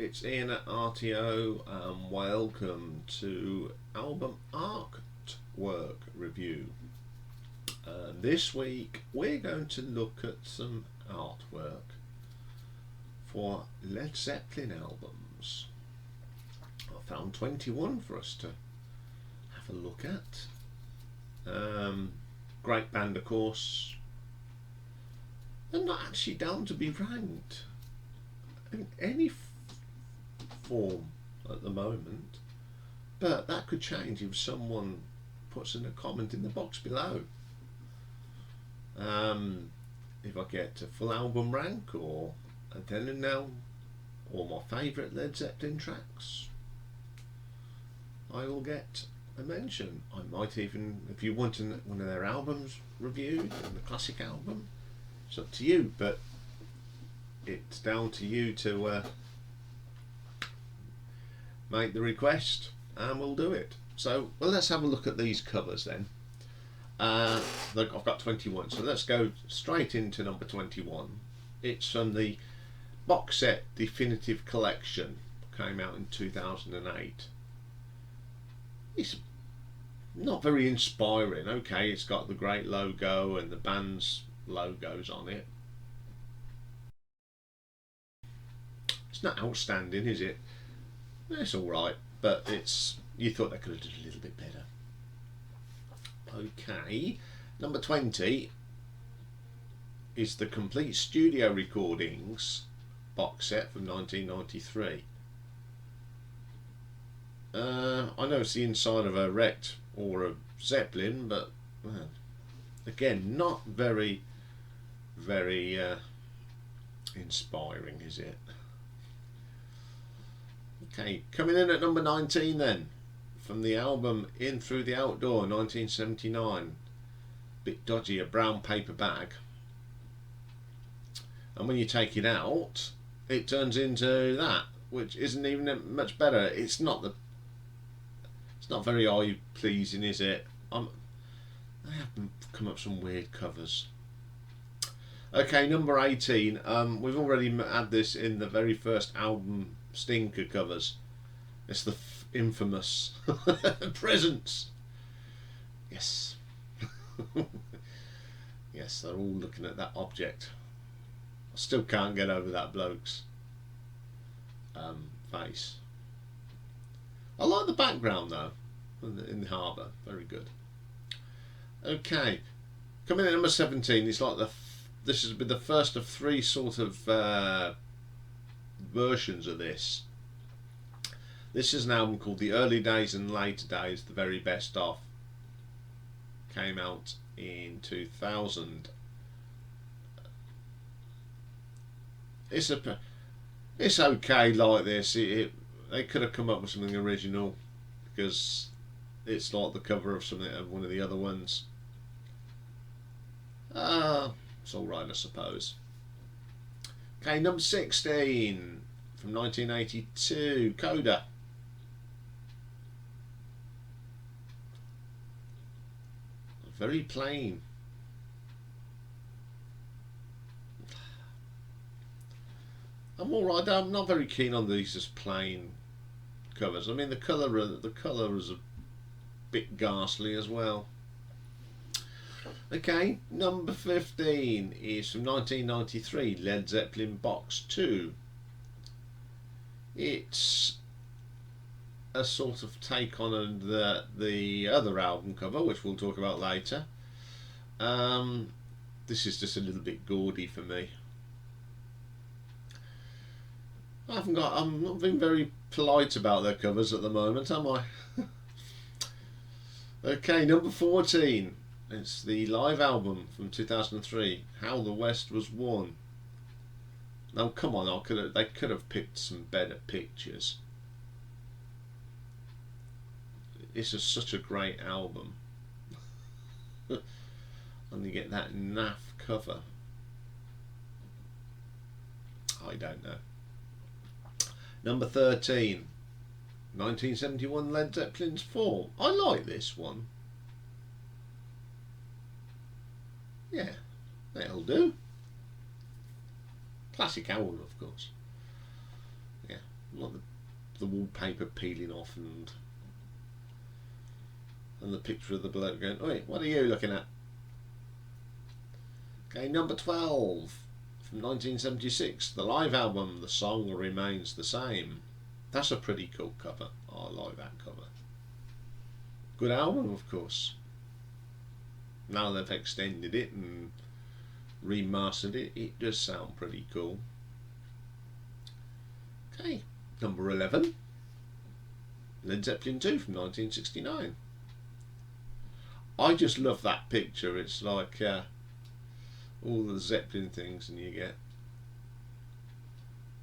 it's Ian at RTO, and welcome to album artwork review. This week we're going to look at some artwork for Led Zeppelin albums. I found 21 for us to have a look at. Great band, of course. They're not actually down to be ranked in any form at the moment, but that could change if someone puts in a comment in the box below. If I get a full album rank, or a then and now, or my favourite Led Zeppelin tracks, I will get a mention. I might even, if you want one of their albums reviewed, the classic album, it's up to you, but it's down to you to make the request and we'll do it. So, well, let's have a look at these covers then. Look, I've got 21, so let's go straight into number 21. It's from the box set Definitive Collection, came out in 2008. It's not very inspiring. Okay, it's got the great logo and the band's logos on it. It's not outstanding, is it? It's alright, but it's, you thought they could have done a little bit better. Okay, number 20 is the complete studio recordings box set from 1993. I know it's the inside of a Wrecked or a Zeppelin, but again, not very inspiring, is it? Okay, coming in at number 19 then, from the album In Through the Outdoor, 1979. Bit dodgy, a brown paper bag, and when you take it out it turns into that, which isn't even much better. It's not very eye pleasing, is it? They have come up with some weird covers. Okay, number 18. We've already had this in the very first album stinker covers. It's the infamous Presents. Yes. Yes, they're all looking at that object. I still can't get over that bloke's face. I like the background though, in the harbour. Very good. Okay, coming in at number 17. It's like this has been the first of three sort of versions of this. This is an album called The Early Days and Later Days, the very best of. Came out in 2000. It's okay like this. They could have come up with something original, because it's like the cover of something of one of the other ones. It's alright, I suppose. Okay, number 16 from 1982, Coda. Very plain. I'm alright. I'm not very keen on these as plain covers. I mean, the colour is a bit ghastly as well. Okay, number 15 is from 1993, Led Zeppelin Box 2. It's a sort of take on the other album cover, which we'll talk about later. This is just a little bit gaudy for me. I'm not being very polite about their covers at the moment, am I? Okay, number 14. It's the live album from 2003, How the West Was Won. Now, come on, they could have picked some better pictures. It's such a great album. And you get that naff cover. I don't know. Number 13, 1971, Led Zeppelin's 4. I like this one. Yeah, that'll do. Classic album, of course. Yeah. Like the wallpaper peeling off and the picture of the bloke going, "Oi, what are you looking at?" Okay, number 12 from 1976, the live album, The Song Remains the Same. That's a pretty cool cover. I like that cover. Good album, of course. Now they've extended it and remastered it, it does sound pretty cool. Okay, number 11, Led Zeppelin II from 1969. I just love that picture. It's like all the Zeppelin things, and you get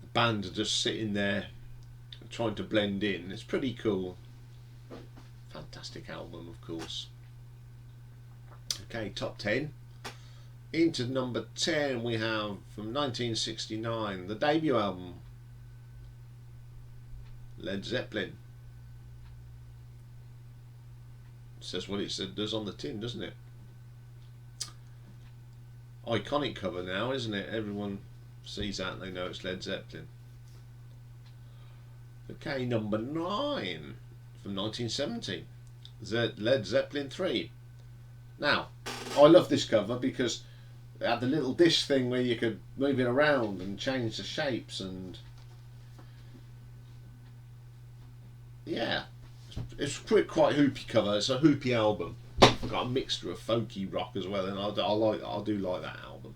the band are just sitting there trying to blend in. It's pretty cool. Fantastic album, of course. Okay, top 10. Into number 10 we have from 1969, the debut album, Led Zeppelin. It says what it does on the tin, doesn't it? Iconic cover now, isn't it? Everyone sees that and they know it's Led Zeppelin. Okay, number 9 from 1970, Led Zeppelin III. Now, I love this cover because it had the little dish thing where you could move it around and change the shapes, and yeah, it's quite hoopy cover. It's a hoopy album. It's got a mixture of folky rock as well, and I do like that album.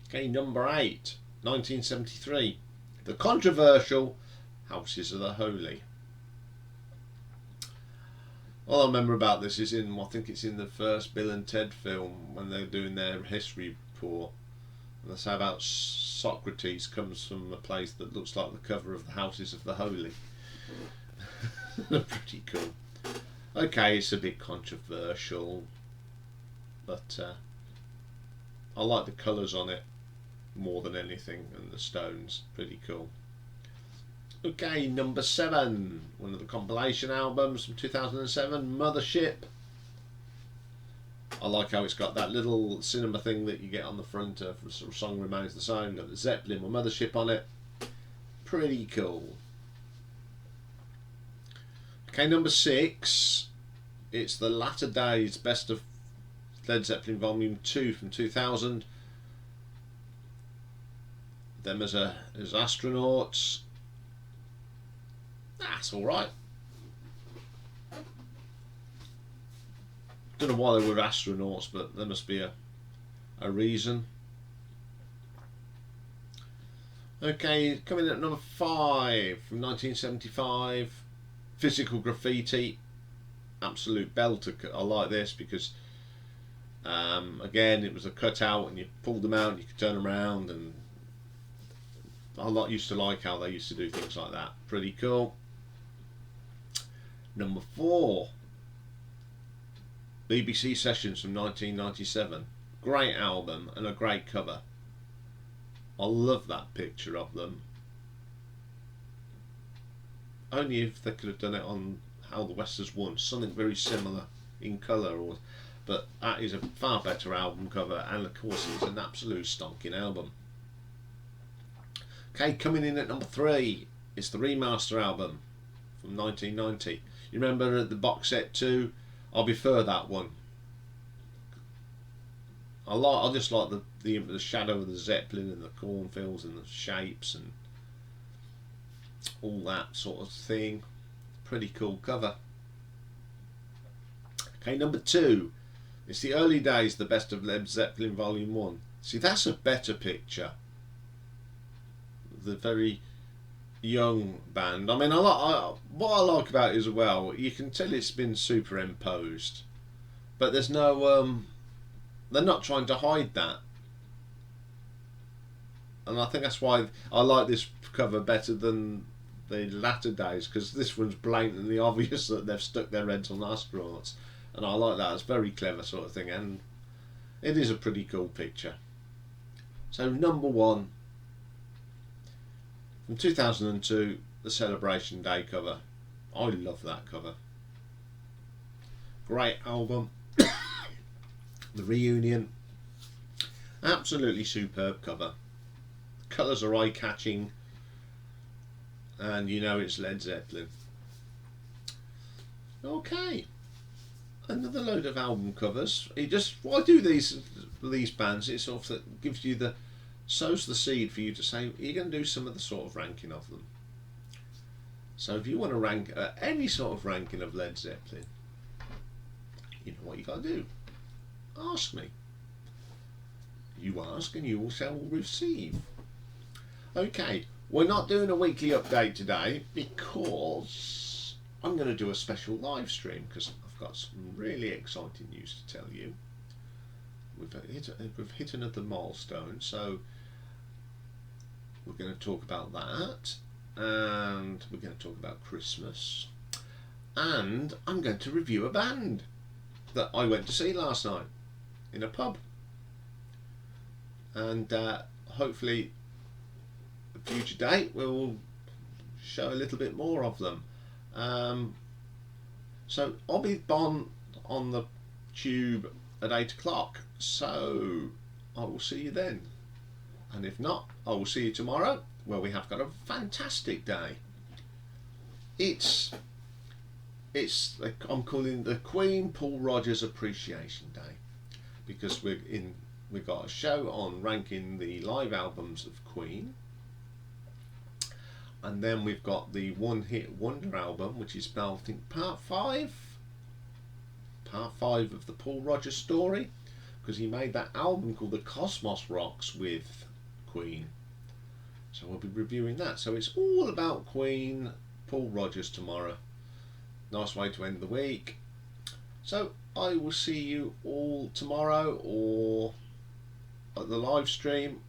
Okay, number 8, 1973, the controversial Houses of the Holy. All I remember about this is I think it's in the first Bill and Ted film when they're doing their history report, and they say about Socrates comes from a place that looks like the cover of the Houses of the Holy. Pretty cool. Okay, it's a bit controversial, but I like the colours on it more than anything, and the stones, pretty cool. Okay, number 7, one of the compilation albums from 2007, Mothership. I like how it's got that little cinema thing that you get on the front of the Song Remains the Same. Got the Zeppelin or Mothership on it. Pretty cool. Okay, number 6, it's the Latter Days Best of Led Zeppelin Volume 2 from 2000. Them as astronauts. That's alright. Don't know why they were astronauts, but there must be a reason. Okay, coming in at number 5 from 1975, Physical Graffiti. Absolute belter. I like this because again, it was a cutout and you pulled them out and you could turn them around, and I used to like how they used to do things like that. Pretty cool. Number 4, BBC Sessions from 1997. Great album and a great cover. I love that picture of them. Only if they could have done it on How the West Has Won, something very similar in colour, but that is a far better album cover, and of course it's an absolute stonking album. Okay, coming in at number 3, it's the Remaster album from 1990. You remember the box set too? I prefer that one. I just like the shadow of the Zeppelin and the cornfields and the shapes and all that sort of thing. Pretty cool cover. Okay, number 2, it's the Early Days, the Best of Led Zeppelin Volume 1. See, that's a better picture. The very young band. I mean, what I like about it as well, you can tell it's been superimposed, but there's no they're not trying to hide that, and I think that's why I like this cover better than the Latter Days, because this one's blatantly obvious that they've stuck their heads on astronauts, and I like that. It's very clever sort of thing, and it is a pretty cool picture. So number 1 from 2002, the Celebration Day cover. I love that cover. Great album. The Reunion. Absolutely superb cover. Colours are eye-catching. and you know it's Led Zeppelin. Okay, another load of album covers. It just, why do these bands? It sort of gives you the, sows the seed for you to say you're going to do some of the sort of ranking of them. So if you want to rank any sort of ranking of Led Zeppelin, you know what you got to do. Ask me. You ask and you shall receive. Okay, we're not doing a weekly update today because I'm going to do a special live stream because I've got some really exciting news to tell you. We've hit another milestone, so we're going to talk about that, and we're going to talk about Christmas, and I'm going to review a band that I went to see last night in a pub, and hopefully a future date we'll show a little bit more of them. So I'll be on the tube at 8 o'clock, so I will see you then, and if not, I will see you tomorrow, where we have got a fantastic day. It's I'm calling the Queen Paul Rogers Appreciation Day, because we've got a show on ranking the live albums of Queen, and then we've got the One Hit Wonder album, which is now, I think, part 5 of the Paul Rogers story, because he made that album called The Cosmos Rocks with Queen. So we'll be reviewing that. So it's all about Queen, Paul Rogers tomorrow. Nice way to end the week. So I will see you all tomorrow or at the live stream.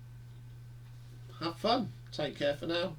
Have fun. Take care for now.